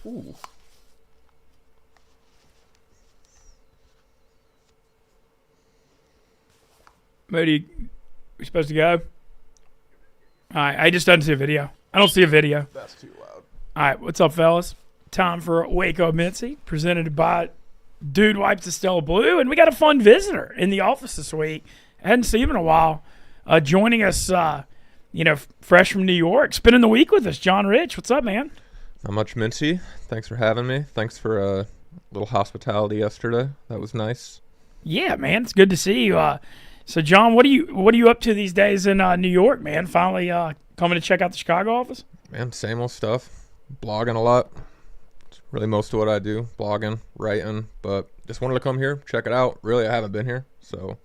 Ooh. Moody, we supposed to go? All right, I just didn't see a video. I don't see a video. That's too loud. All right, what's up, fellas? Time for Wake Up Mintzy, presented by Dude Wipes the Stella Blue, and we got a fun visitor in the office this week. I hadn't seen him in a while. Joining us, fresh from New York, spending the week with us, John Rich. What's up, man? Not much, Mintzy. Thanks for having me. Thanks for a little hospitality yesterday. That was nice. Yeah, man, it's good to see you. So, John, what are you up to these days in New York, man? Finally coming to check out the Chicago office? Man, same old stuff. Blogging a lot. It's really most of what I do. Blogging, writing. But just wanted to come here, check it out. Really, I haven't been here. So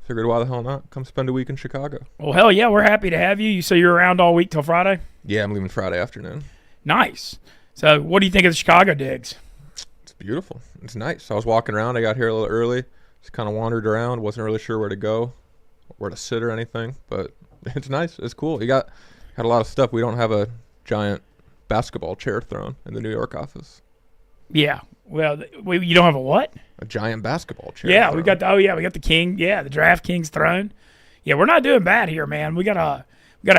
figured why the hell not? Come spend a week in Chicago. Well, hell yeah, we're happy to have you. So you're around all week till Friday? Yeah, I'm leaving Friday afternoon. Nice. So what do you think of the Chicago digs? It's beautiful. It's nice. I was walking around. I got here a little early. Just kind of wandered around. Wasn't really sure where to go, where to sit or anything. But it's nice. It's cool. You got a lot of stuff. We don't have a giant basketball chair throne in the New York office. Yeah. Well, you don't have a what? A giant basketball chair. Yeah, throne. we got the king. Yeah, the DraftKings throne. Yeah, we're not doing bad here, man. We got a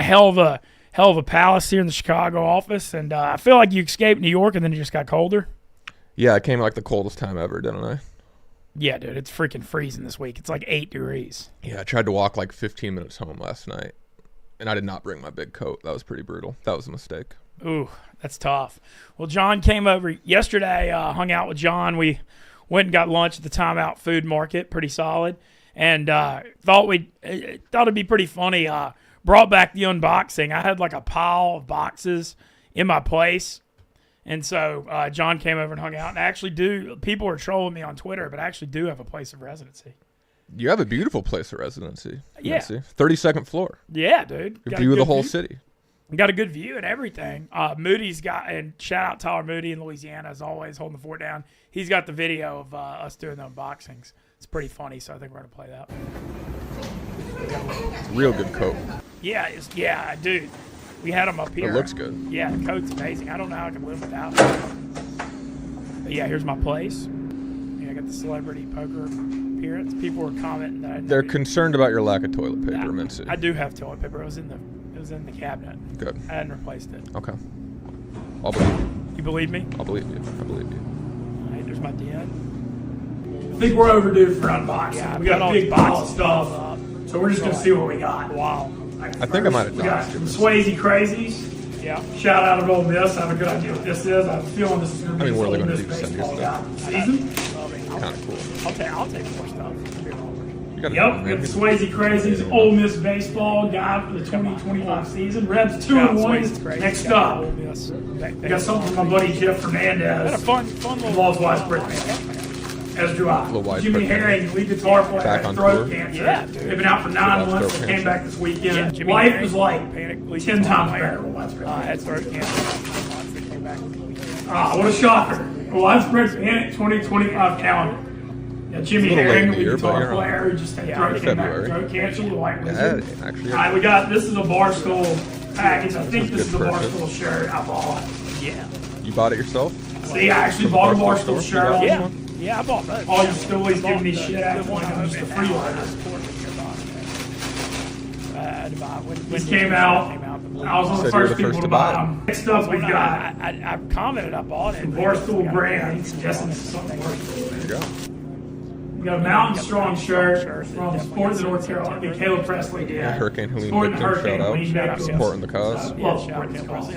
hell of a palace here in the Chicago office, and I feel like you escaped New York and then it just got colder. Yeah, it came like the coldest time ever, didn't I? Yeah, dude, it's freaking freezing this week. It's like 8 degrees. Yeah, I tried to walk like 15 minutes home last night, and I did not bring my big coat. That was pretty brutal. That was a mistake. Ooh, that's tough. Well, John came over yesterday, hung out with John. We went and got lunch at the Time Out Food Market, pretty solid, and thought it'd be pretty funny. Brought back the unboxing. I had like a pile of boxes in my place. And so John came over and hung out. And people are trolling me on Twitter, but I actually do have a place of residency. You have a beautiful place of residency. Yeah. 32nd floor. Yeah, dude. You view the whole city. Got a good view and everything. Moody's got, and shout out Tyler Moody in Louisiana, as always, holding the fort down. He's got the video of us doing the unboxings. It's pretty funny, so I think we're going to play that. It's a real good coat. Yeah, dude. We had them up here. It looks good. Yeah, the coat's amazing. I don't know how I can live without it. But yeah, here's my place. Yeah, I got the celebrity poker appearance. People were commenting that They're concerned about your lack of toilet paper, Mintzy. I do have toilet paper. It was in the cabinet. Good. I hadn't replaced it. Okay. I'll believe you. You believe me? I'll believe you. I believe you. All right, there's my den. I think we're overdue for unboxing. Yeah, we got a big pile of stuff, so we're just gonna see what we got. Wow. I think I might have We got done some Swayze crazies. Yeah. Shout out to Ole Miss. I have a good idea what this is. I have a feeling this is going to be what are they Ole going Miss to do? Send you baseball stuff? season. Kind of cool. I'll take more stuff. You gotta Yep, we got the Swayze Crazies Ole Miss baseball guide for the 2025 season. Rebs 2-1. Next up, we got something from my buddy Jeff Fernandez. Had a fun little Loves widespread. As do I. Jimmy Herring, lead guitar player, Back had on throat tour. cancer. Yeah, they've been out for 9 months. They came back this weekend. Yeah, Life was like 10 times better with widespread. Had throat cancer. What a shocker. Widespread Panic 2025 calendar. Yeah, Jimmy Herring, lead guitar player, who just had throat cancer. Actually. All right, we got, this is a Barstool package. I think this is a Barstool shirt I bought. Yeah. You bought it yourself? See, I actually bought a Barstool shirt. Yeah. Yeah, I bought those. All your stories giving me shit out like I'm just a freeloader. This came out. I was one of the first people to buy them. Next up, we got. I commented, I bought it. Barstool brand. Suggesting this is something worth. There you go. We got a Mountain Strong shirt from Sports in North Carolina. Caleb Presley did. Yeah, Hurricane Helene victim shout out. Supporting the cause.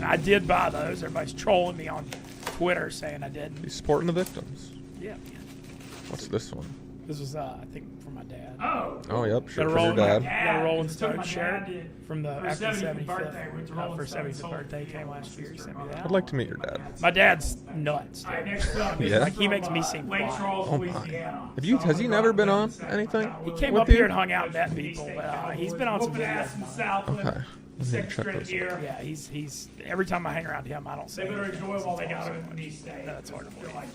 I did buy those. Everybody's trolling me on Twitter saying I didn't. He's supporting the victims. Yeah. What's this one? This was, I think, for my dad. Oh, yep, sure, for your dad. Got a Rolling Stone shirt from the after 75th. For 75th birthday came last year. He sent me that. I'd like to meet your dad. My dad's nuts. Yeah? Like, he makes me seem fun. Oh, my. Has he never been on anything? He came up here and hung out and met people. But he's been on some videos. Okay. Second check straight those year. Yeah, he's every time I hang around him, I don't say. They better enjoy while they got him in the state. That's hard to feel like.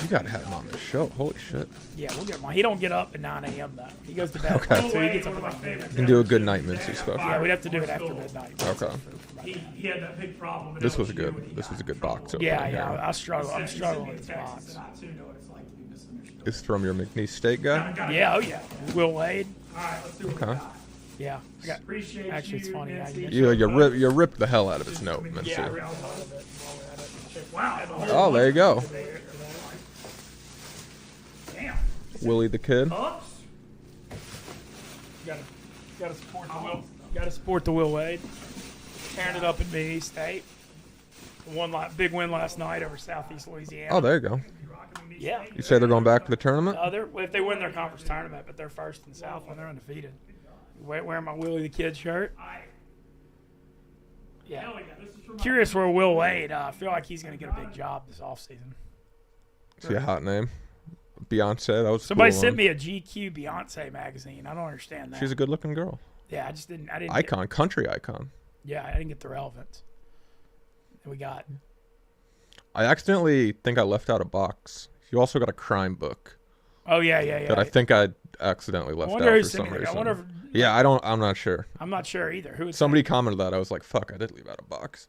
You gotta have him on the show. Holy shit. Yeah, we'll get him on. He don't get up at 9 a.m. though. He goes to bed at 2. He gets up at like 9. You can do a good night Mintzy special. Yeah, we'd have to do it after midnight. Okay. He had that big problem. This was a good box opening. Yeah. I'm struggling with this box. It's from your McNeese Steak guy? Yeah, oh yeah. Will Wade. Okay. Yeah. Actually, it's funny. You ripped the hell out of his note, Mintzy. Yeah. Oh, there you go. Damn. Willie the Kid. Gotta support the Will. Gotta support the Will Wade. Tearing it up in McNeese State. Big win last night over Southeast Louisiana. Oh, there you go. Yeah. You say they're going back to the tournament? If they win their conference tournament, but they're first in the South when they're undefeated. Wearing my Willie the Kid shirt. Yeah. Curious where Will Wade. I feel like he's going to get a big job this offseason. See a hot name? Beyonce. That was Somebody cool sent me a GQ Beyonce magazine. I don't understand that. She's a good-looking girl. Yeah, I didn't. Country icon. Yeah, I didn't get the relevance. And we got. I accidentally think I left out a box. You also got a crime book. Oh yeah. That I think I accidentally left out for some reason. I wonder if. Yeah, I'm not sure. I'm not sure either. Somebody commented that. I was like, fuck, I did leave out a box.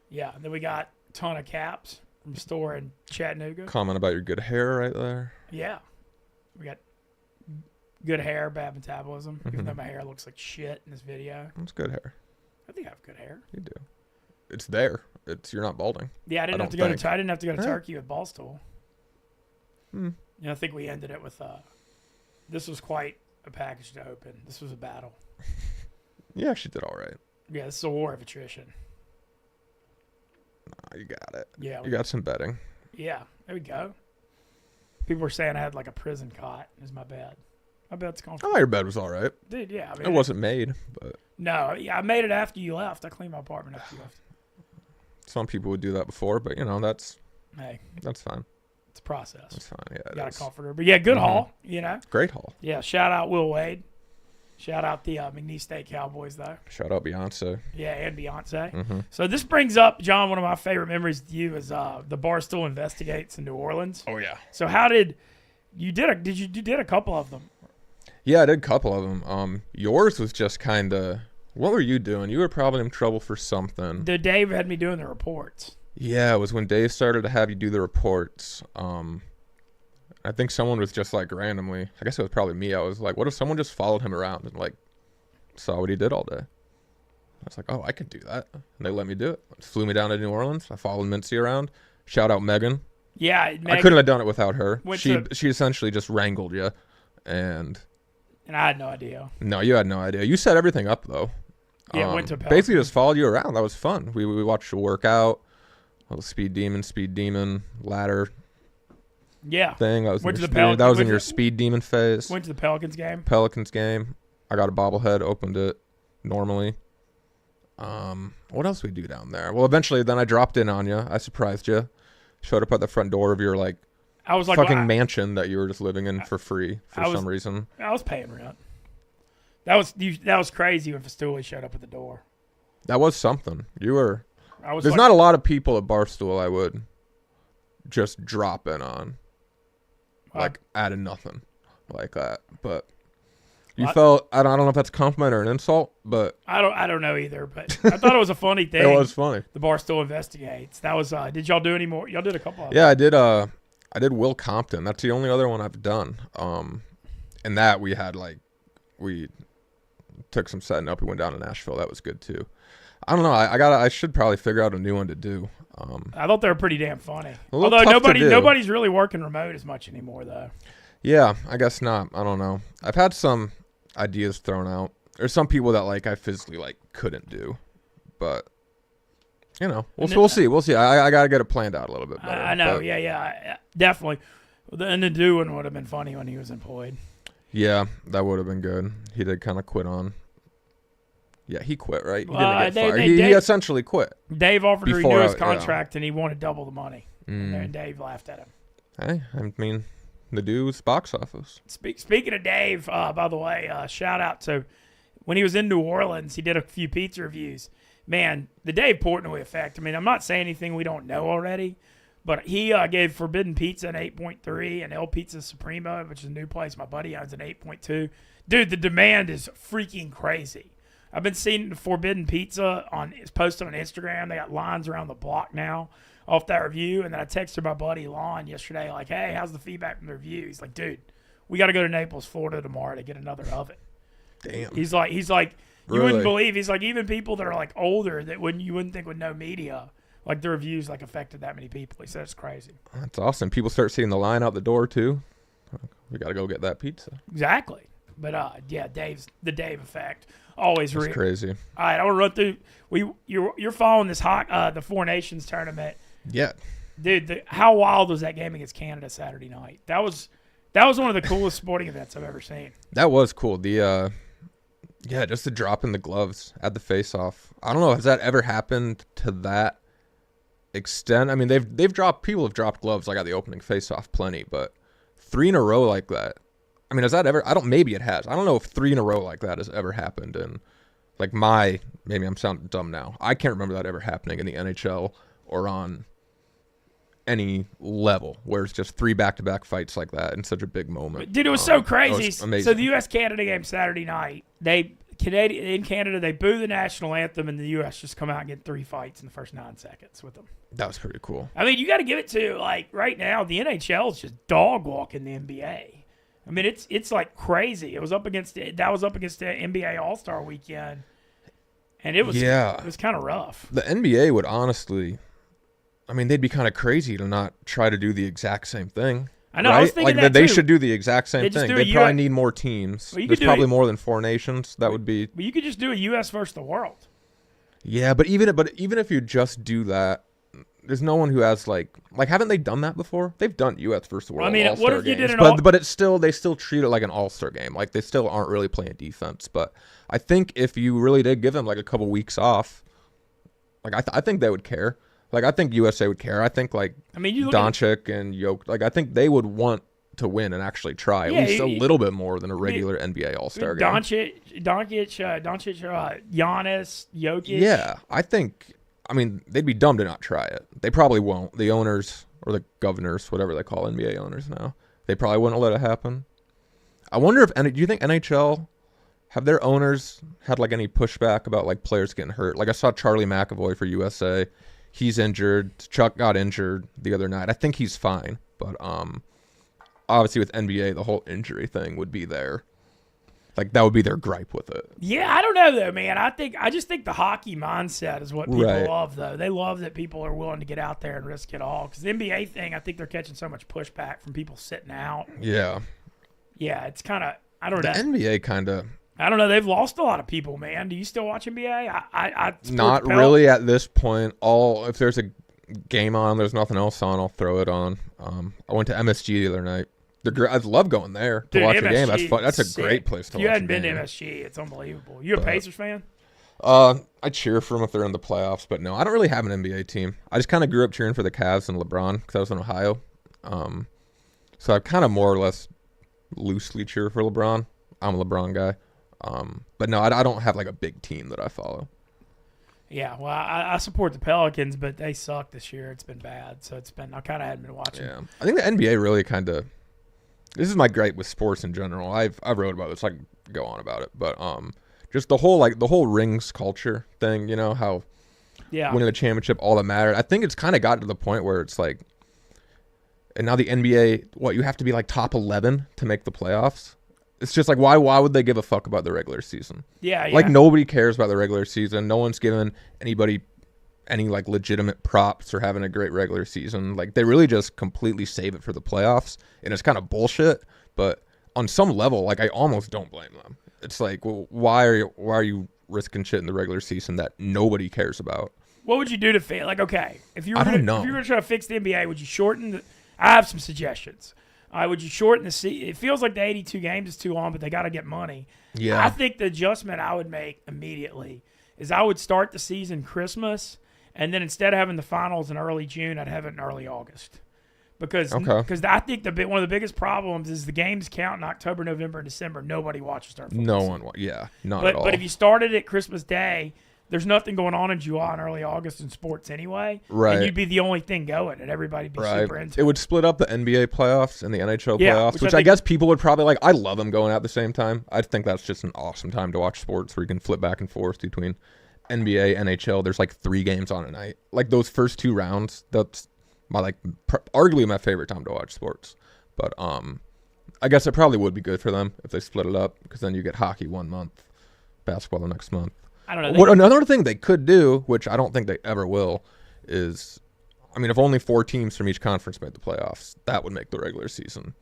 Yeah, and then we got a ton of caps from a store in Chattanooga. Comment about your good hair right there. Yeah. We got good hair, bad metabolism. Even though my hair looks like shit in this video. It's good hair. I think I have good hair. You do. It's there. You're not balding. Yeah, I didn't have to go to Turkey with Barstool. I think we ended it with this was quite a package to open. This was a battle. You actually did all right. Yeah, this is a war of attrition. Nah, you got it. Yeah. You got some betting. Yeah, there we go. People were saying I had like a prison cot as my bed. My bed's comfortable. Oh, your bed was all right. Dude, yeah. I mean, it wasn't made, but. No, yeah, I made it after you left. I cleaned my apartment after you left. Some people would do that before, but that's fine. It's a process. That's fine. Yeah, got a comforter, but yeah, good haul. Great haul. Yeah, shout out Will Wade. Shout out the McNeese State Cowboys though. Shout out Beyonce. Yeah, and Beyonce. So this brings up, John, one of my favorite memories with you is the Barstool Investigates in New Orleans. Oh yeah. So how did you did a couple of them? Yeah, I did a couple of them. Yours was just kind of. What were you doing? You were probably in trouble for something. Dave had me doing the reports. Yeah, it was when Dave started to have you do the reports. I think someone was just like randomly. I guess it was probably me. I was like, what if someone just followed him around and like saw what he did all day? I was like, oh, I can do that. And they let me do it. Flew me down to New Orleans. I followed Mintzy around. Shout out Megan. Yeah, Megan, I couldn't have done it without her. She essentially just wrangled you, and I had no idea. No, you had no idea. You set everything up though. Yeah, went to basically just followed you around. That was fun. We watched you work out. Little speed demon ladder. Yeah. Thing. That was in your speed demon phase. Went to the Pelicans game. I got a bobblehead. Opened it normally. What else we do down there? Well, eventually, then I dropped in on you. I surprised you. Showed up at the front door of your fucking mansion that you were just living in for free for some reason. I was paying rent. That was crazy when Festouli showed up at the door. That was something. There's not a lot of people at Barstool I would just drop in on. Out of nothing like that. But you felt, I don't know if that's a compliment or an insult, but. I don't know either, but I thought it was a funny thing. It was funny. The Barstool Investigates. That was, did y'all do any more? Y'all did a couple of them. Yeah, I did Will Compton. That's the only other one I've done. And that we had we took some setting up. We went down to Nashville. That was good too. I don't know. I should probably figure out a new one to do. I thought they were pretty damn funny. Although nobody's really working remote as much anymore, though. Yeah, I guess not. I don't know. I've had some ideas thrown out. There's some people that I physically couldn't do, but we'll see. We'll see. I gotta get it planned out a little bit better. I know. Yeah, definitely. And the doing would have been funny when he was employed. Yeah, that would have been good. He did kind of quit on. Yeah, he quit, right? He didn't get fired. He essentially quit. Dave offered to renew his contract, and he wanted double the money. And Dave laughed at him. Hey, I mean, the dude's box office. Speaking of Dave, by the way, shout out to when he was in New Orleans, he did a few pizza reviews. Man, the Dave Portnoy effect. I mean, I'm not saying anything we don't know already, but he gave Forbidden Pizza an 8.3 and El Pizza Suprema, which is a new place my buddy owns, an 8.2. Dude, the demand is freaking crazy. I've been seeing Forbidden Pizza it's posted on Instagram. They got lines around the block now off that review. And then I texted my buddy Lon yesterday, like, hey, how's the feedback from the review? He's like, dude, we got to go to Naples, Florida tomorrow to get another oven. Damn. He's like, you Really? wouldn't believe. He's like, even people that are like older that you wouldn't think would know media, like the reviews like affected that many people. He said it's crazy. That's awesome. People start seeing the line out the door too. We got to go get that pizza. Exactly. But yeah, the Dave effect. Always real. Crazy. All right, I want to run through. You're following this the Four Nations tournament. Yeah. Dude, how wild was that game against Canada Saturday night? That was one of the coolest sporting events I've ever seen. That was cool. Just the drop in the gloves at the face-off. I don't know, has that ever happened to that extent? I mean, people have dropped gloves like at the opening face-off plenty, but 3 in a row like that. I mean, has that ever? Maybe it has. I don't know if 3 in a row like that has ever happened. And like maybe I'm sounding dumb now. I can't remember that ever happening in the NHL or on any level where it's just 3 back-to-back fights like that in such a big moment. Dude, it was so crazy. Was amazing. So the U.S.-Canada game Saturday night, in Canada, they boo the national anthem, and the U.S. just come out and get 3 fights in the first 9 seconds with them. That was pretty cool. I mean, you got to give it to, like, right now, the NHL is just dog-walking the NBA. I mean, it's like crazy. That was up against the NBA All-Star Weekend, and it was kind of rough. The NBA would honestly, I mean, they'd be kind of crazy to not try to do the exact same thing. I know. Right? I was thinking like that they too. should do the exact same thing. They probably need more teams. Well, There's probably more than 4 nations. That would be. But you could just do a U.S. versus the world. Yeah, but even if you just do that, there's no one who has like haven't they done that before? They've done U.S. versus the world. I mean, All-Star what if you games, did an but they still treat it like an All-Star game. Like they still aren't really playing defense. But I think if you really did give them like a couple weeks off, like I think they would care. Like I think USA would care. I think Doncic and Jokic, like I think they would want to win and actually try at least a little bit more than a regular NBA All-Star game. Doncic, Giannis, Jokic. Yeah, I mean, they'd be dumb to not try it. They probably won't. The owners or the governors, whatever they call NBA owners now, they probably wouldn't let it happen. I wonder if do you think NHL have their owners had like any pushback about like players getting hurt? Like I saw Charlie McAvoy for USA. He's injured. Chuck got injured the other night. I think he's fine, but obviously with NBA, the whole injury thing would be there. Like that would be their gripe with it. Yeah, I don't know though, man. I just think the hockey mindset is what people love, though. They love that people are willing to get out there and risk it all. Because the NBA thing, I think they're catching so much pushback from people sitting out. Yeah. Yeah, it's kind of I don't know. The NBA kind of. I don't know. They've lost a lot of people, man. Do you still watch NBA? I not really at this point. If there's a game on, there's nothing else on, I'll throw it on. I went to MSG the other night. I love going there to watch a game. That's fun. That's a great place to watch. If you hadn't been to MSG, it's unbelievable. You a Pacers fan? I cheer for them if they're in the playoffs, but no, I don't really have an NBA team. I just kind of grew up cheering for the Cavs and LeBron because I was in Ohio. So I kind of more or less loosely cheer for LeBron. I'm a LeBron guy. But no, I don't have like a big team that I follow. Yeah, well, I support the Pelicans, but they suck this year. It's been bad, so I kind of hadn't been watching. Yeah, I think the NBA really kind of. This is my gripe with sports in general. I've wrote about this. I can go on about it, but just the whole rings culture thing. You know how winning the championship all that mattered. I think it's kind of got to the point where it's like, and now the NBA, you have to be like top 11 to make the playoffs. It's just like why would they give a fuck about the regular season? Yeah. Like nobody cares about the regular season. No one's giving anybody any like legitimate props for having a great regular season. Like they really just completely save it for the playoffs, and it's kind of bullshit. But on some level, like I almost don't blame them. It's like, well, why are you risking shit in the regular season that nobody cares about? What would you do to fix? Like, okay, if you were going to try to fix the NBA, would you shorten? I have some suggestions. Would you shorten the season? It feels like the 82 games is too long, but they got to get money. Yeah, I think the adjustment I would make immediately is I would start the season Christmas. And then instead of having the finals in early June, I'd have it in early August. because I think one of the biggest problems is the games count in October, November, and December. Nobody watches their football. No season. one, not at all. But if you started at Christmas Day, there's nothing going on in July and early August in sports anyway. Right. And you'd be the only thing going, and everybody'd be super into it. It would split up the NBA playoffs and the NHL playoffs, which I think, guess people would probably like. I love them going at the same time. I think that's just an awesome time to watch sports where you can flip back and forth between NBA, NHL. There's like 3 games on a night. Like those first 2 rounds, that's arguably my favorite time to watch sports. But I guess it probably would be good for them if they split it up, because then you get hockey one month, basketball the next month. I don't know. Another thing they could do, which I don't think they ever will, is, I mean, if only 4 teams from each conference made the playoffs, that would make the regular season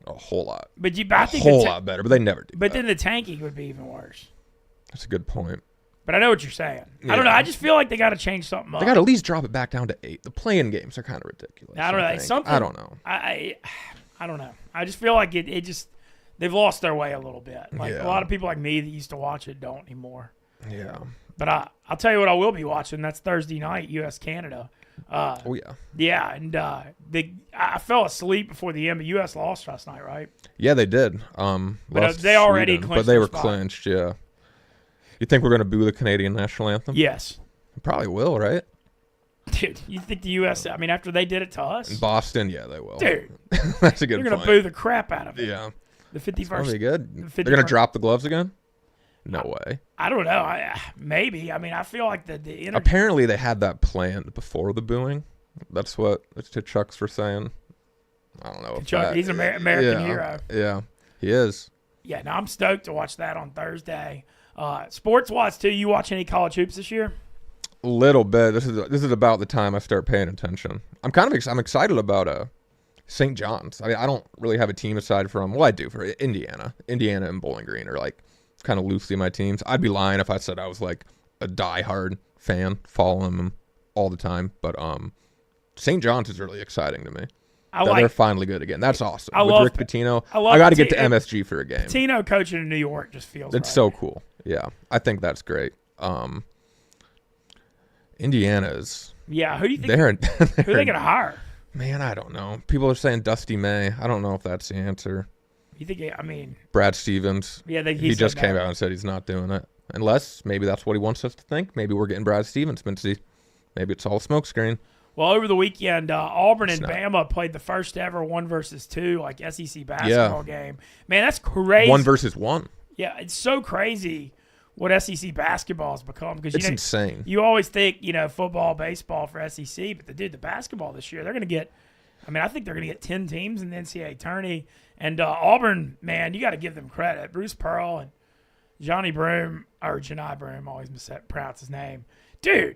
a whole lot. I think a whole lot better, but they never do. But then the tanking would be even worse. That's a good point. But I know what you're saying. Yeah. I don't know. I just feel like they got to change something up. They got to at least drop it back down to 8. The play-in games are kind of ridiculous. I don't know. I don't know. I don't know. I just feel like it just they've lost their way a little bit. Like a lot of people like me that used to watch it don't anymore. Yeah. But I'll tell you what I will be watching. That's Thursday night, U.S. Canada. Oh yeah. Yeah, and I fell asleep before the end. But U.S. lost last night, right? Yeah, they did. But they already clinched. But they were spot. clinched. Yeah. You think we're gonna boo the Canadian national anthem? Yes. Probably will, right? Dude, you think the U.S. I mean, after they did it to us, in Boston, yeah, they will. Dude, that's a good. They're gonna boo the crap out of it. Yeah. The 51st. Probably good. They're gonna drop the gloves again. No way. I don't know. Maybe. I mean, I feel like the apparently they had that planned before the booing. That's what Chucks were saying. I don't know. Chuck, he's an American hero. Yeah, he is. Yeah, no, I'm stoked to watch that on Thursday. Sports-wise, too, you watch any college hoops this year? A little bit. This is about the time I start paying attention. I'm excited about St. John's. I mean, I don't really have a team aside from, well, I do for Indiana. Indiana and Bowling Green are like kind of loosely my teams. I'd be lying if I said I was like a diehard fan, following them all the time. But St. John's is really exciting to me. They're finally good again. That's awesome. With Rick Pitino, I got to get to MSG for a game. Pitino coaching in New York just feels it's so cool. Yeah, I think that's great. Indiana's. Yeah, who do you think? Who are they gonna hire? Man, I don't know. People are saying Dusty May. I don't know if that's the answer. You think? I mean, Brad Stevens. Yeah, he just came out and said he's not doing it. Unless maybe that's what he wants us to think. Maybe we're getting Brad Stevens, Mintzy. Maybe it's all a smokescreen. Well, over the weekend, Auburn and Bama played the first ever 1-2 like SEC basketball game. Man, that's crazy. 1-1. Yeah, it's so crazy what SEC basketball has become, because it's insane. You always think football, baseball for SEC, but the basketball this year, they're going to get. I mean, I think they're going to get 10 teams in the NCAA tourney. And Auburn, man, you got to give them credit. Bruce Pearl and Janai Broome, always mispronounce his name. Dude,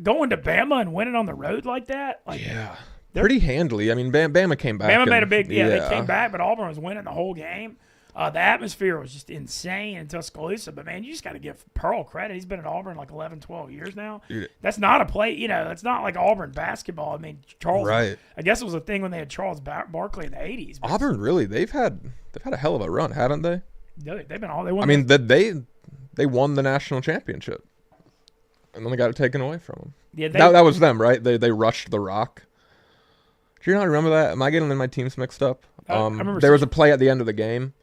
going to Bama and winning on the road like that? Yeah. Pretty handily. I mean, Bama came back. Bama made a big, they came back, but Auburn was winning the whole game. The atmosphere was just insane in Tuscaloosa. But, man, you just got to give Pearl credit. He's been at Auburn like 11, 12 years now. Dude. That's not a play. That's not like Auburn basketball. I mean, Charles. Right. I guess it was a thing when they had Charles Barkley in the 80s. Auburn, really, they've had a hell of a run, haven't they? They've been all. They won. I mean, they won the national championship, and then they got it taken away from them. Yeah, that was them, right? They rushed the rock. Do you not remember that? Am I getting my teams mixed up? I remember there was a play at the end of the game.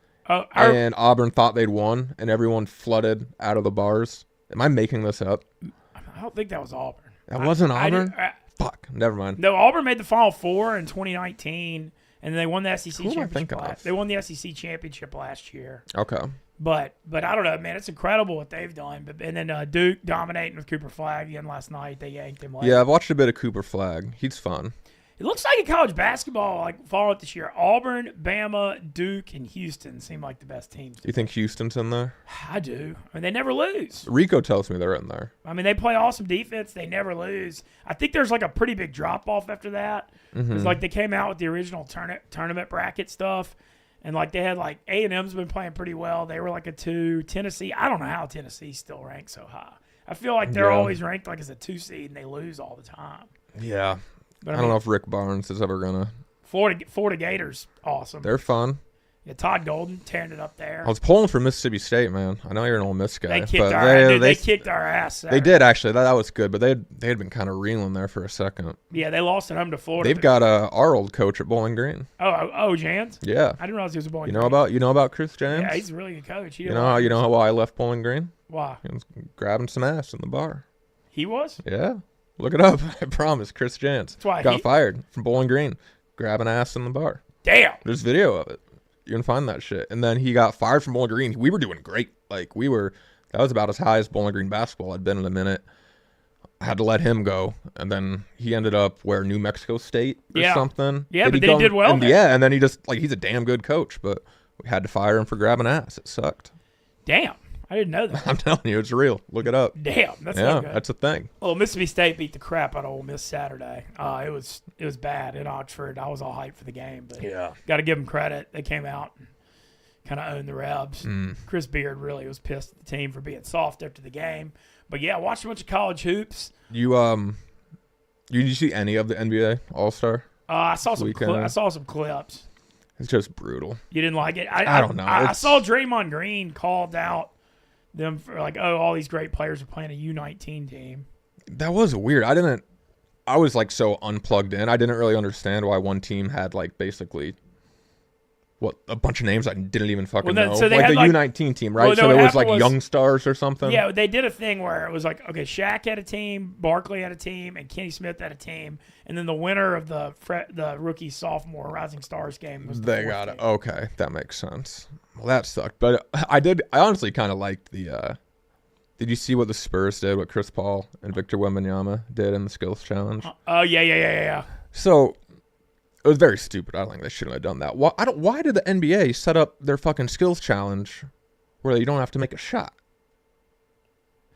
And Auburn thought they'd won, and everyone flooded out of the bars. Am I making this up? I don't think that was Auburn. That wasn't Auburn? Fuck, never mind. No, Auburn made the Final Four in 2019, and they won the SEC championship. They won the SEC championship last year. Okay. But I don't know, man. It's incredible what they've done. And then Duke dominating with Cooper Flagg again last night. They yanked him late. Yeah, I've watched a bit of Cooper Flagg. He's fun. It looks like in college basketball, like following it this year, Auburn, Bama, Duke, and Houston seem like the best teams. You think Houston's in there? I do. I mean, they never lose. Rico tells me they're in there. I mean, they play awesome defense. They never lose. I think there's like a pretty big drop-off after that. Because like they came out with the original tournament bracket stuff, and like they had like A&M's been playing pretty well. They were like a 2. Tennessee, I don't know how Tennessee still ranks so high. I feel like they're always ranked like as a 2 seed, and they lose all the time. Yeah. But I don't know if Rick Barnes is ever gonna. Florida Gators, awesome. They're fun. Yeah, Todd Golden tearing it up there. I was pulling for Mississippi State, man. I know you're an Ole Miss guy. They kicked but they kicked our ass. They did, actually. That was good, but they had been kind of reeling there for a second. Yeah, they lost at home to Florida. They've got our old coach at Bowling Green. Oh, Jans? Yeah. I didn't realize he was a Bowling Green. You know about Chris Jans? Yeah, he's a really good coach. You know why I left Bowling Green? Why? He was grabbing some ass in the bar. He was? Yeah. Look it up. I promise. Chris Jans. That's why got fired from Bowling Green, grabbing ass in the bar. Damn. There's video of it. You can find that shit. And then he got fired from Bowling Green. We were doing great. Like, that was about as high as Bowling Green basketball had been in a minute. I had to let him go. And then he ended up New Mexico State or something. Yeah, but then he did well. And then he just, he's a damn good coach, but we had to fire him for grabbing ass. It sucked. Damn. I didn't know that. I'm telling you, it's real. Look it up. Damn, that's not good. That's a thing. Well, Mississippi State beat the crap out of Ole Miss Saturday. It was bad in Oxford. I was all hyped for the game, but got to give them credit. They came out and kind of owned the Rebs. Chris Beard really was pissed at the team for being soft after the game. But yeah, I watched a bunch of college hoops. Did you see any of the NBA All-Star? I saw some clips. It's just brutal. You didn't like it? I don't know. I saw Draymond Green called out them for all these great players are playing a U19 team. That was weird. I was so unplugged in. I didn't really understand why one team had basically a bunch of names I didn't even fucking know. So they had the U19 team, right? So there was young stars or something. Yeah, they did a thing where it was okay, Shaq had a team, Barkley had a team, and Kenny Smith had a team, and then the winner of the rookie sophomore Rising Stars game was they got it. Okay, that makes sense. Well, that sucked, but I honestly kind of liked the. Did you see what the Spurs did? What Chris Paul and Victor Wembanyama did in the skills challenge? Oh yeah. So it was very stupid. I don't think they shouldn't have done that. Why did the NBA set up their fucking skills challenge where you don't have to make a shot?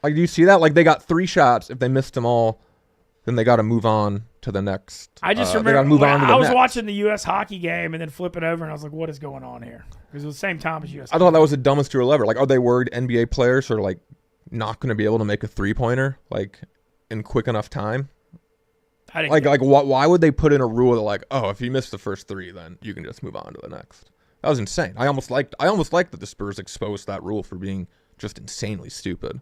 Do you see that? They got 3 shots. If they missed them all, then they got to move on to the next. I just remember I was watching the U.S. hockey game and then flipping over and I was like, "What is going on here?" Because it was the same time as U.S. I thought that was the dumbest rule ever. Are they worried NBA players are not going to be able to make a 3-pointer in quick enough time? Why would they put in a rule that if you miss the first 3, then you can just move on to the next? That was insane. I almost liked that the Spurs exposed that rule for being just insanely stupid.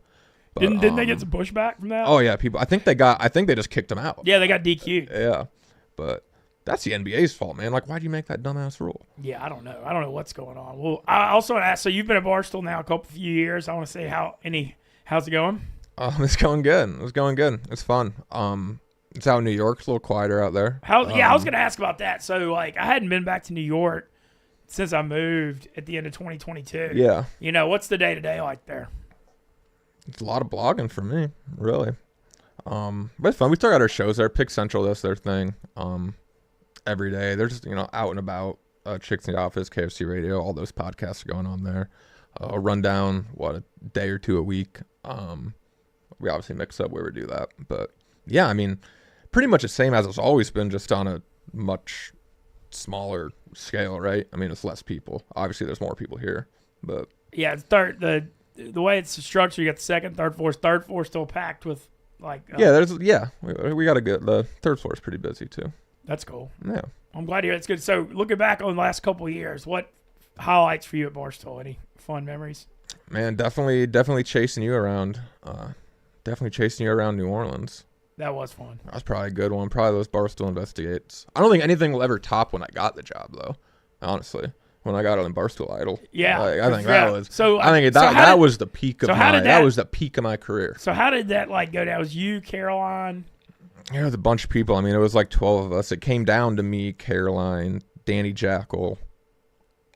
But, didn't they get some pushback from that? Oh yeah, people. I think they just kicked them out. Yeah, they got DQ'd. Yeah, but that's the NBA's fault, man. Why do you make that dumbass rule? Yeah, I don't know. I don't know what's going on. Well, I also want to ask. So you've been at Barstool now a few years. I want to say how's it going? It's going good. It's fun. It's out in New York. It's a little quieter out there. I was going to ask about that. So, I hadn't been back to New York since I moved at the end of 2022. Yeah. What's the day-to-day like there? It's a lot of blogging for me, really. But it's fun. We still got our shows there. Pick Central does their thing every day. They're just, out and about. Chicks in the Office, KFC Radio, all those podcasts are going on there. A rundown, a day or 2 a week. We obviously mix up where we do that. But, yeah, pretty much the same as it's always been, just on a much smaller scale, right? It's less people. Obviously, there's more people here, but yeah, the way it's structured, you got the second, third floors. Third floor still packed with we got a good. The third floor is pretty busy too. That's cool. Yeah, I'm glad to hear it's good. So looking back on the last couple of years, what highlights for you at Barstool? Any fun memories? Man, definitely chasing you around. Definitely chasing you around New Orleans. That was fun. That was probably a good one. Probably those Barstool Investigates. I don't think anything will ever top when I got the job, though. Honestly, when I got on Barstool Idol. Yeah, I think that was. So I think that was the peak of that was the peak of my career. So how did that go down? It was you, Caroline? There was a bunch of people. It was 12 of us. It came down to me, Caroline, Danny Jackal,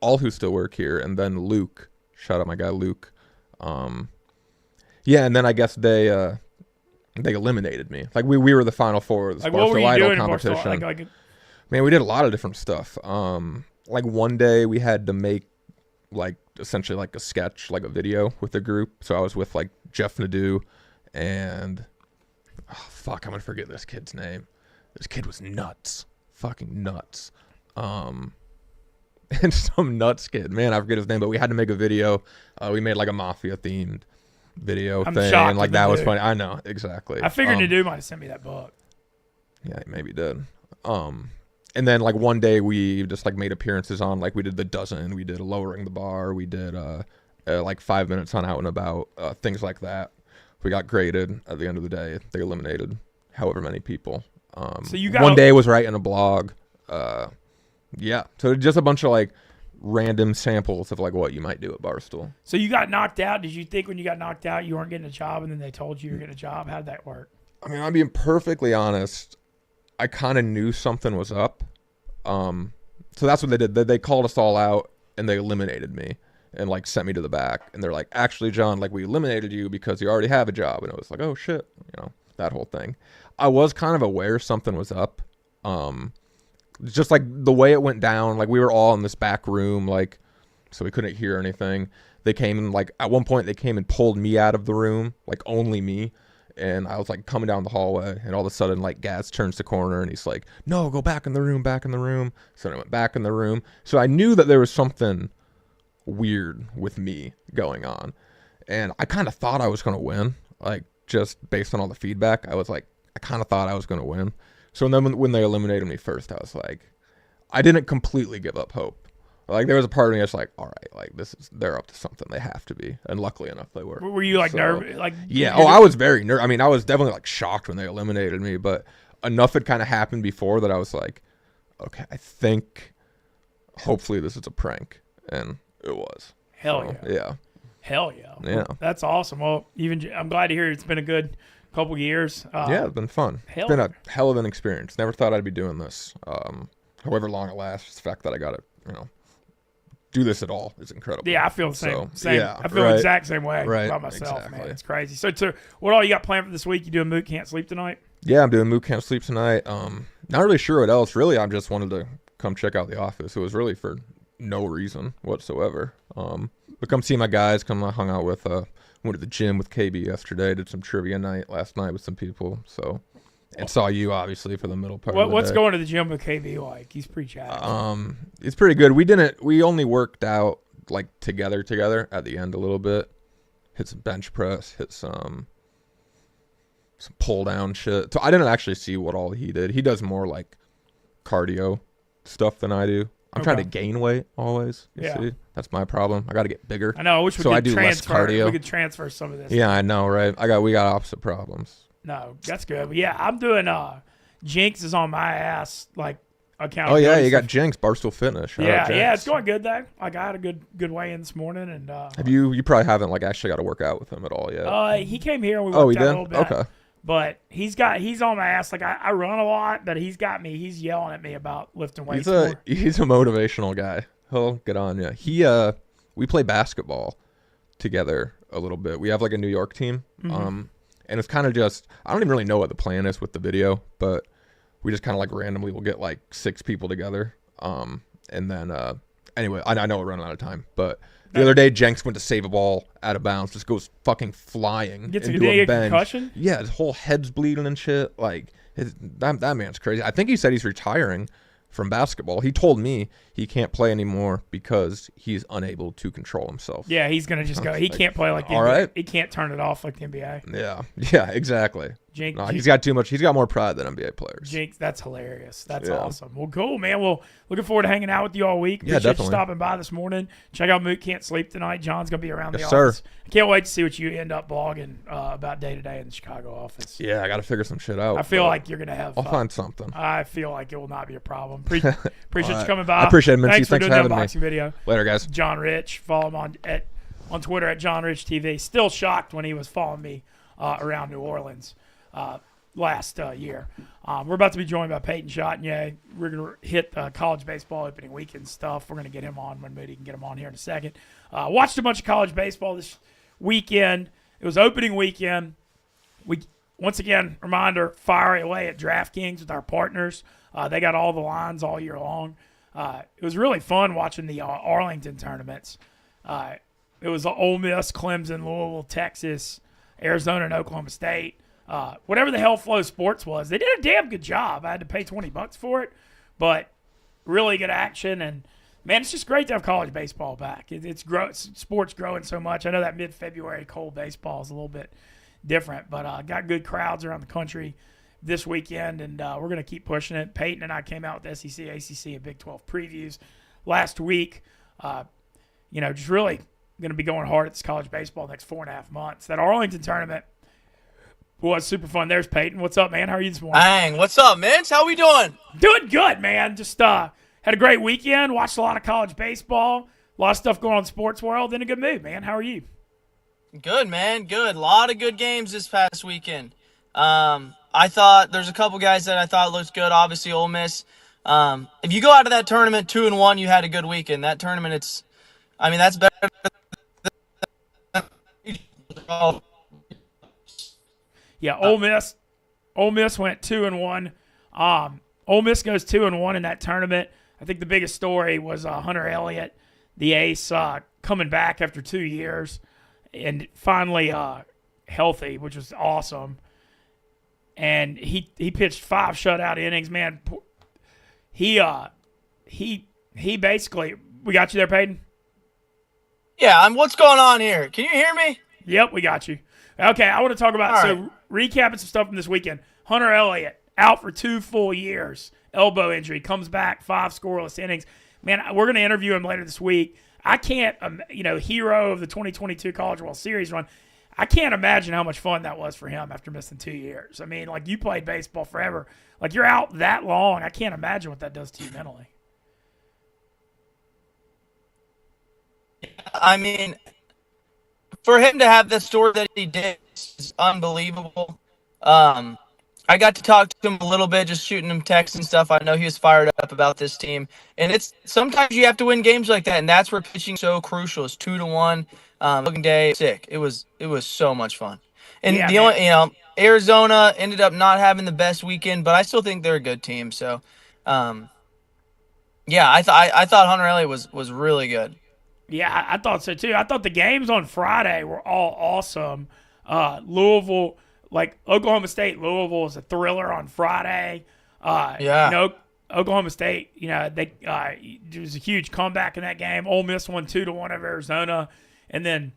all who still work here, and then Luke. Shout out my guy Luke. Yeah, and then I guess they eliminated me. We were the final 4 of the Barstool Idol competition. Man, we did a lot of different stuff. One day we had to make essentially a sketch, a video with the group. So I was with Jeff Nadeau and I'm gonna forget this kid's name. This kid was nuts. Fucking nuts. And some nuts kid. Man, I forget his name, but we had to make a video. We made a mafia themed video thing. Shocked and that was funny. I know, exactly. I figured Nadeau might have sent me that book. Yeah, he maybe did. And then like one day we just like made appearances on, like we did the dozen, we did lowering the bar, we did like 5 minutes on out and about, things like that. We got graded at the end of the day. They eliminated however many people. So you got one day was writing a blog. Yeah. So just a bunch of like random samples of like what you might do at Barstool. So you got knocked out. Did you think when you got knocked out you weren't getting a job, and then they told you you're getting a job? How'd that work? I mean, I'm being perfectly honest. I kind of knew something was up. So that's what they did. They called us all out and they eliminated me and like sent me to the back. And they're like, actually, John, like we eliminated you because you already have a job. And it was like, oh shit, that whole thing. I was kind of aware something was up. Just like the way it went down, like we were all in this back room, like, so we couldn't hear anything. They came and like at one point they came and pulled me out of the room, like only me. And I was like coming down the hallway, and all of a sudden like Gaz turns the corner and he's like, no, go back in the room, back in the room. So I went back in the room. So I knew that there was something weird with me going on. And I kind of thought I was going to win, like just based on all the feedback. I kind of thought I was going to win. So then when they eliminated me first, I was like, I didn't completely give up hope. Like there was a part of me that's like, all right, like they're up to something. They have to be. And luckily enough, they were. Were you like nervous? Like yeah. Oh, I was very nervous. I mean, I was definitely like shocked when they eliminated me, but enough had kind of happened before that I was like, okay, I think hopefully this is a prank. And it was. Hell yeah. Yeah. Hell yeah. Yeah. Well, that's awesome. Well, I'm glad to hear it's been a good couple years. Yeah, it's been fun. It's been a hell of an experience. Never thought I'd be doing this. However long it lasts, the fact that I got to, do this at all is incredible. Yeah, I feel the same. Yeah, I feel the exact same way by myself, exactly. man. It's crazy. So what all you got planned for this week? You doing Moot Can't Sleep tonight? Yeah, I'm doing Moot Can't Sleep tonight. Not really sure what else. Really, I just wanted to come check out the office. It was really for no reason whatsoever. But come see my guys. Come hung out with. Went to the gym with KB yesterday. Did some trivia night last night with some people. So, and saw you obviously for the middle part. What's going to the gym with KB like? He's pretty chatty. It's pretty good. We only worked out like together at the end a little bit. Hit some bench press. Hit some pull down shit. So I didn't actually see what all he did. He does more like cardio stuff than I do. I'm trying to gain weight always. You see? That's my problem. I got to get bigger. I know. I wish we could transfer. Less cardio. We could transfer some of this. Yeah, I know, right? We got opposite problems. No, that's good. But yeah, I'm doing. Jinx is on my ass like account. Oh yeah, you got Jinx Barstool Fitness. Yeah, it's going good though. Like I had a good weigh in this morning, and have you probably haven't like actually got to work out with him at all yet. He came here and we worked out a little bit. Okay. But he's on my ass. Like I run a lot, but he's got me. He's yelling at me about lifting weights. He's a motivational guy. He'll get on you. We play basketball together a little bit. We have like a New York team. Mm-hmm. And it's kind of just, I don't even really know what the plan is with the video, but we just kind of like randomly will get like 6 people together. And then anyway, I know we're running out of time, but the other day, Jenks went to save a ball out of bounds, just goes fucking flying into a bench. Concussion? Yeah, his whole head's bleeding and shit. Like that man's crazy. I think he said he's retiring from basketball. He told me he can't play anymore because he's unable to control himself. Yeah, he's gonna just go. He can't play like the all NBA. Right. He can't turn it off like the NBA. Yeah, exactly. He's got too much. He's got more pride than NBA players. Jinx, that's hilarious. That's awesome. Well, cool, man. Well, looking forward to hanging out with you all week. Appreciate you stopping by this morning. Check out Moot Can't Sleep tonight. John's gonna be around the office. I can't wait to see what you end up blogging about day to day in the Chicago office. Yeah, I got to figure some shit out. I feel like you're gonna have. I'll find something. I feel like it will not be a problem. Appreciate you coming by. I appreciate it, Mintzy. Thanks for doing having the unboxing video. Later, guys. John Rich. Follow him on Twitter at John Rich TV. Still shocked when he was following me around New Orleans last year. We're about to be joined by Peyton Chotinier. We're going to hit college baseball opening weekend stuff. We're going to get him on when Moody can get him on here in a second. Watched a bunch of college baseball this weekend. It was opening weekend. We once again, reminder, fire away at DraftKings with our partners. They got all the lines all year long. It was really fun watching the Arlington tournaments. It was Ole Miss, Clemson, Louisville, Texas, Arizona, and Oklahoma State. Whatever the hell Flow Sports was, they did a damn good job. I had to pay $20 for it, but really good action. And, man, it's just great to have college baseball back. Sports growing so much. I know that mid-February cold baseball is a little bit different, but got good crowds around the country. this weekend, and we're going to keep pushing it. Peyton and I came out with SEC, ACC, and Big 12 previews last week. Just really going to be going hard at this college baseball the next 4.5 months. That Arlington tournament was super fun. There's Peyton. What's up, man? How are you this morning? Dang, what's up, Mintz? How we doing? Doing good, man. Just had a great weekend. Watched a lot of college baseball. A lot of stuff going on in the sports world. In a good mood, man. How are you? Good, man. Good. A lot of good games this past weekend. I thought there's a couple guys that I thought looked good. Obviously, Ole Miss. If you go out of that tournament 2-1, you had a good weekend. That tournament, that's better. Yeah, Ole Miss went 2-1. Ole Miss goes 2-1 in that tournament. I think the biggest story was Hunter Elliott, the ace, coming back after 2 years and finally healthy, which was awesome. And he pitched 5 shutout innings, man. He basically, we got you there, Peyton? Yeah, what's going on here? Can you hear me? Yep, we got you. Okay, I want to talk about, recapping some stuff from this weekend. Hunter Elliott, out for 2 full years, elbow injury, comes back, 5 scoreless innings. Man, we're going to interview him later this week. I can't, hero of the 2022 College World Series run, I can't imagine how much fun that was for him after missing 2 years. You played baseball forever. You're out that long. I can't imagine what that does to you mentally. For him to have the story that he did is unbelievable. I got to talk to him a little bit, just shooting him texts and stuff. I know he was fired up about this team. And it's sometimes you have to win games like that, and that's where pitching is so crucial. It's 2-1. Looking day sick. It was so much fun. And only Arizona ended up not having the best weekend, but I still think they're a good team. So I thought Hunter Elliott was really good. Yeah, I thought so too. I thought the games on Friday were all awesome. Louisville, Oklahoma State, Louisville was a thriller on Friday. Oklahoma State, there was a huge comeback in that game. Ole Miss won 2-1 of Arizona, and then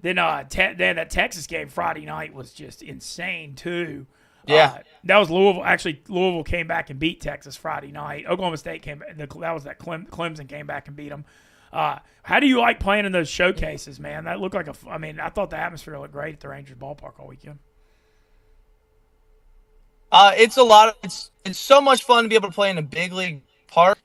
that Texas game Friday night was just insane too. Yeah, that was Louisville. Actually, Louisville came back and beat Texas Friday night. Oklahoma State Clemson came back and beat them. How do you like playing in those showcases, man? That looked like I thought the atmosphere looked great at the Rangers ballpark all weekend. It's so much fun to be able to play in a big league park.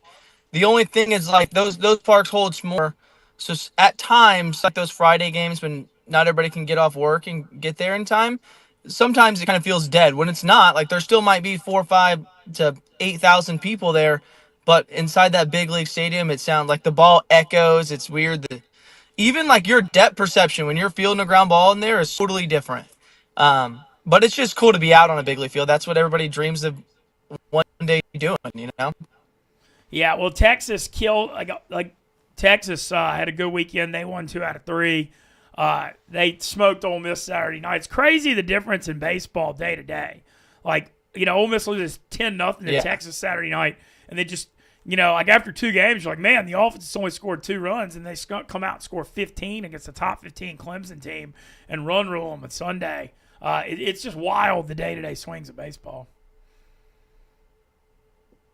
The only thing is those parks hold more. So at times, those Friday games when not everybody can get off work and get there in time, sometimes it kind of feels dead. When it's not, there still might be 4,500 to 8,000 people there. But inside that big league stadium, it sounds like the ball echoes. It's weird. Even your depth perception when you're fielding a ground ball in there is totally different. But it's just cool to be out on a big league field. That's what everybody dreams of one day doing, Yeah, well, Texas killed Texas had a good weekend. They won 2 out of 3. They smoked Ole Miss Saturday night. It's crazy the difference in baseball day to day. Ole Miss loses 10-0 to Texas Saturday night, and they just after 2 games, you're like, man, the offense has only scored 2 runs, and they come out and score 15 against the top 15 Clemson team and run rule them on Sunday. It's just wild, the day-to-day swings of baseball.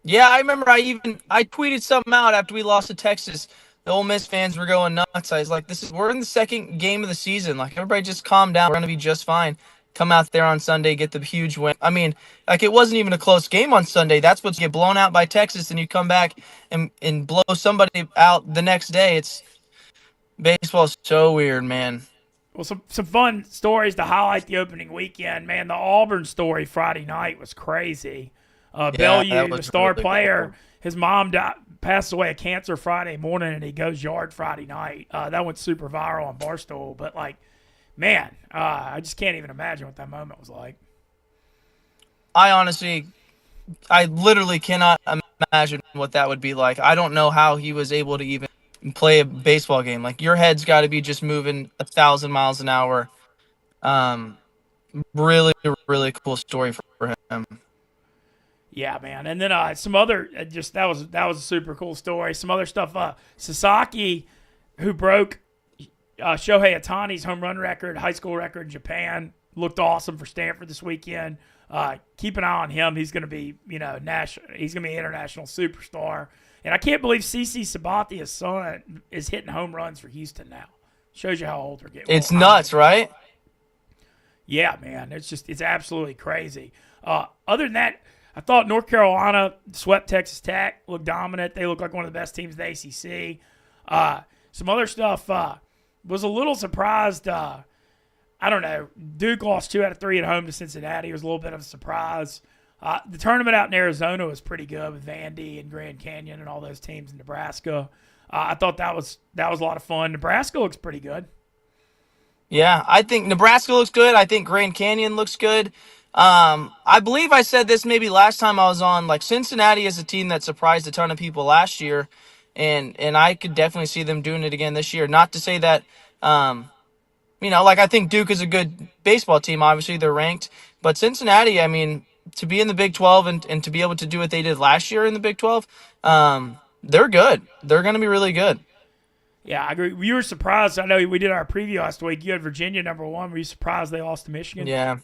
Yeah, I remember I tweeted something out after we lost to Texas. The Ole Miss fans were going nuts. I was like, we're in the second game of the season. Everybody just calm down. We're going to be just fine. Come out there on Sunday, get the huge win. It wasn't even a close game on Sunday. That's what's get blown out by Texas, and you come back and blow somebody out the next day. Baseball is so weird, man. Well, some fun stories to highlight the opening weekend. Man, the Auburn story Friday night was crazy. Bellew, the star player, cool. His mom passed away of cancer Friday morning, and he goes yard Friday night. That went super viral on Barstool, but man, I just can't even imagine what that moment was like. I literally cannot imagine what that would be like. I don't know how he was able to even play a baseball game. Your head's got to be just moving 1,000 miles an hour. Really, really cool story for him. Yeah, man. And then some other that was a super cool story. Some other stuff. Sasaki, who broke Shohei Ohtani's home run record, high school record in Japan, looked awesome for Stanford this weekend. Keep an eye on him. He's going to be, he's going to be an international superstar. And I can't believe CC Sabatia's son is hitting home runs for Houston now. Shows you how old they're getting. It's nuts, right? Yeah, man. It's absolutely crazy. Other than that, I thought North Carolina swept Texas Tech, looked dominant. They look like one of the best teams in the ACC. Some other stuff, was a little surprised. I don't know. Duke lost 2 out of 3 at home to Cincinnati. It was a little bit of a surprise. The tournament out in Arizona was pretty good with Vandy and Grand Canyon and all those teams in Nebraska. I thought that was a lot of fun. Nebraska looks pretty good. Yeah, I think Nebraska looks good. I think Grand Canyon looks good. I believe I said this maybe last time I was on. Like, Cincinnati is a team that surprised a ton of people last year, and I could definitely see them doing it again this year. Not to say that, I think Duke is a good baseball team. Obviously, they're ranked, but Cincinnati, I mean, to be in the Big 12 and to be able to do what they did last year in the Big 12, they're good. They're going to be really good. Yeah, I agree. You were surprised. I know we did our preview last week. You had Virginia #1. Were you surprised they lost to Michigan? Yeah.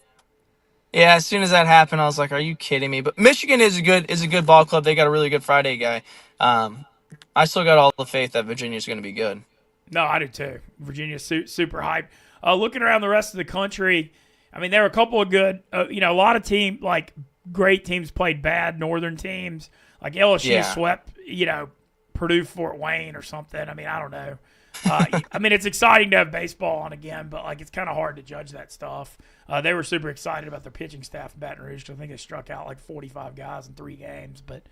Yeah, as soon as that happened, I was like, "Are you kidding me?" But Michigan is a good ball club. They got a really good Friday guy. I still got all the faith that Virginia's going to be good. No, I do too. Virginia's super hyped. Looking around the rest of the country, I mean, there were a couple of good, a lot of great teams played bad Northern teams. Like LSU swept, Purdue, Fort Wayne or something. I mean, I don't know. I mean, it's exciting to have baseball on again, but it's kind of hard to judge that stuff. They were super excited about their pitching staff in Baton Rouge. I think they struck out 45 guys in 3 games, but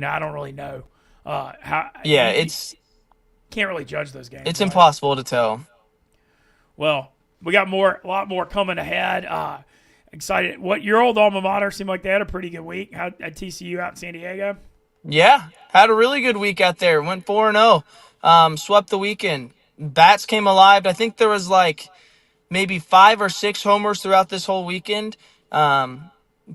I don't really know how. Yeah, can't really judge those games. It's impossible to tell. Well, we got a lot more coming ahead. Excited. What your old alma mater seemed like they had a pretty good week. How at TCU out in San Diego? Yeah, had a really good week out there. Went 4-0. Swept the weekend. Bats came alive. I think there was maybe 5 or 6 homers throughout this whole weekend.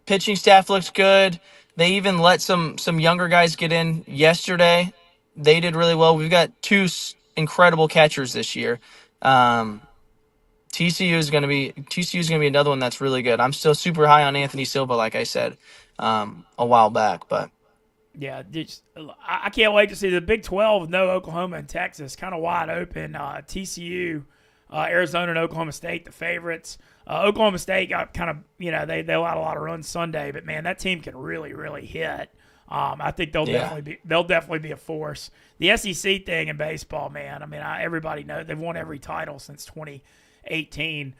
Pitching staff looks good. They even let some younger guys get in yesterday. They did really well. We've got 2 incredible catchers this year. TCU is going to be another one that's really good. I'm still super high on Anthony Silva, like I said a while back, but. Yeah, I can't wait to see the Big 12 with no Oklahoma and Texas, kind of wide open. TCU, Arizona, and Oklahoma State, the favorites. Oklahoma State got kind of, they allowed a lot of runs Sunday, but man, that team can really, really hit. I think they'll definitely be a force. The SEC thing in baseball, man. I mean, everybody knows they've won every title since 2018.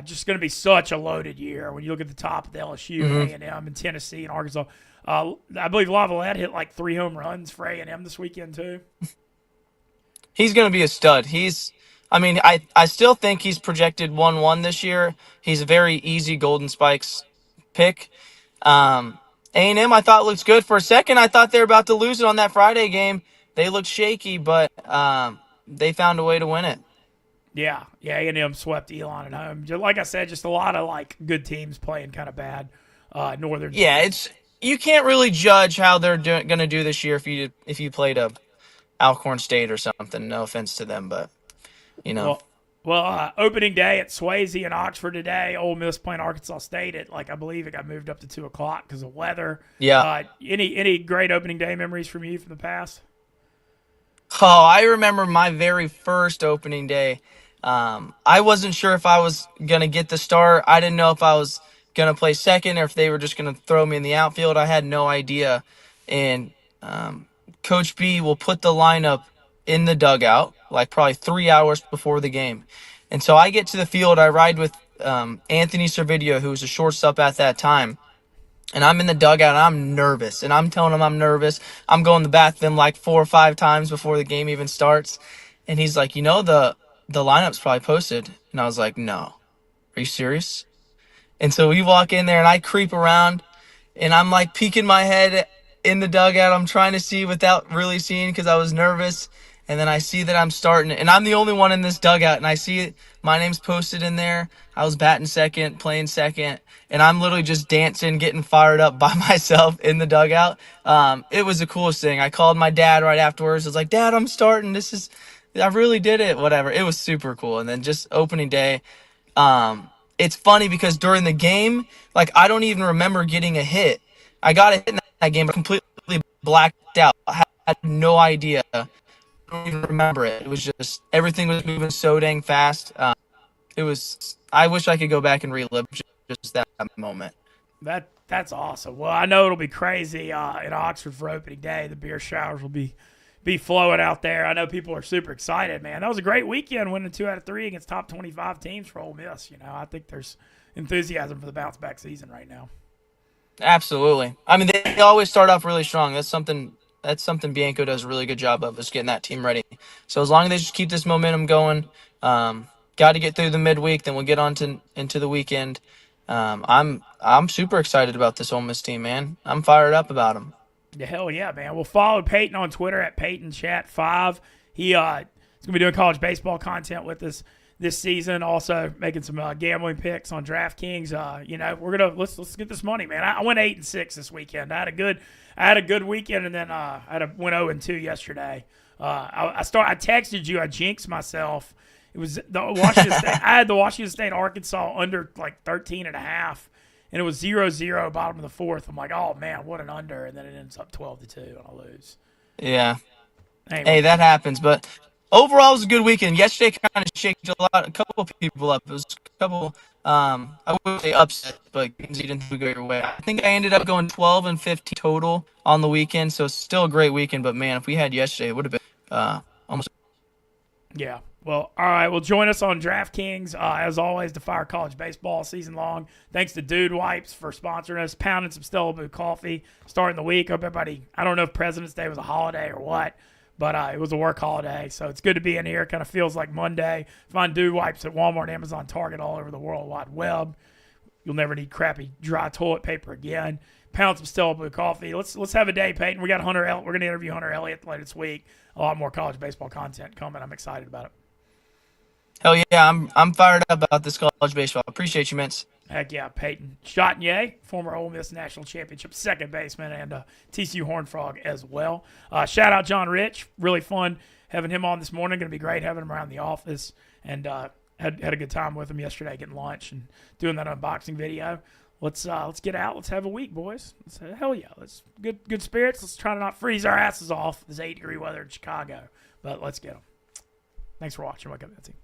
Just going to be such a loaded year when you look at the top of the LSU, A&M, and Tennessee and Arkansas. I believe Lavalette hit 3 home runs for A&M this weekend too. He's going to be a stud. I still think he's projected 1-1 this year. He's a very easy Golden Spikes pick. A&M I thought looks good. For a second, I thought they were about to lose it on that Friday game. They looked shaky, but they found a way to win it. Yeah, A&M swept Elon at home. Like I said, just a lot of good teams playing kind of bad. Northern. Yeah, you can't really judge how they're going to do this year if you played Alcorn State or something. No offense to them, but Well, opening day at Swayze in Oxford today. Ole Miss playing Arkansas State at I believe it got moved up to 2:00 because of weather. Yeah. Any great opening day memories from you from the past? Oh, I remember my very first opening day. I wasn't sure if I was going to get the start. I didn't know if I was going to play second or if they were just going to throw me in the outfield. I had no idea. And Coach B will put the lineup in the dugout probably 3 hours before the game. And so I get to the field. I ride with Anthony Servideo, who was a shortstop at that time. And I'm in the dugout, and I'm nervous. And I'm telling him I'm nervous. I'm going to the bathroom 4 or 5 times before the game even starts. And he's like, the lineup's probably posted. And I was like, no. Are you serious? And so we walk in there, and I creep around, and I'm peeking my head in the dugout. I'm trying to see without really seeing because I was nervous. And then I see that I'm starting, and I'm the only one in this dugout, and I see it. My name's posted in there. I was batting second, playing second, and I'm literally just dancing, getting fired up by myself in the dugout. It was the coolest thing. I called my dad right afterwards. I was like, Dad, I'm starting. I really did it, whatever. It was super cool. And then just opening day, it's funny because during the game, like I don't even remember getting a hit. I got a hit in that game, but completely blacked out. I had no idea. I don't even remember it. It was just everything was moving so dang fast. It was. I wish I could go back and relive just that moment. That's awesome. Well, I know it'll be crazy in Oxford for opening day. The beer showers will be flowing out there. I know people are super excited, man. That was a great weekend, winning 2 out of 3 against top 25 teams for Ole Miss. You know, I think there's enthusiasm for the bounce back season right now. Absolutely. I mean, they always start off really strong. That's something Bianco does a really good job of, is getting that team ready. So as long as they just keep this momentum going, got to get through the midweek, then we'll get on to into the weekend. I'm super excited about this Ole Miss team, man. I'm fired up about them. Yeah, hell yeah, man. We'll follow Peyton on Twitter at PeytonChat5. He's going to be doing college baseball content with us this season, also making some gambling picks on DraftKings. You know, we're gonna let's get this money, man. I went 8-6 this weekend. I had a good weekend, and then I went 0-2 yesterday. I texted you. I jinxed myself. It was the Washington State. I had the Washington State Arkansas under like 13.5, and it was 0-0 bottom of the fourth. I'm like, oh man, what an under, and then it ends up 12-2, and I lose. Yeah. Anyway. Hey, that happens, but overall, it was a good weekend. Yesterday kind of shook a couple of people up. It was a couple, I wouldn't say upset, but games you didn't go your way. I think I ended up going 12-15 total on the weekend, so it's still a great weekend. But man, if we had yesterday, it would have been almost. Yeah. Well, all right. Well, join us on DraftKings. As always, to fire college baseball season long. Thanks to Dude Wipes for sponsoring us, pounding some Stella Blue coffee, starting the week. Hope everybody, I don't know if President's Day was a holiday or what, but it was a work holiday, so it's good to be in here. Kind of feels like Monday. Find Dude Wipes at Walmart, Amazon, Target, all over the World Wide Web. You'll never need crappy dry toilet paper again. Pound some Stella Blue coffee. Let's have a day, Peyton. We got Hunter. We're going to interview Hunter Elliott later this week. A lot more college baseball content coming. I'm excited about it. Hell yeah, I'm fired up about this college baseball. Appreciate you, Mintz. Heck yeah, Peyton Chatagnier, former Ole Miss National Championship second baseman, and TCU Horned Frog as well. Shout out John Rich. Really fun having him on this morning. Going to be great having him around the office, and had a good time with him yesterday, getting lunch and doing that unboxing video. Let's get out. Let's have a week, boys. Hell yeah. Let's good spirits. Let's try to not freeze our asses off. This 8-degree weather in Chicago, but let's get them. Thanks for watching. Wake Up Mintzy.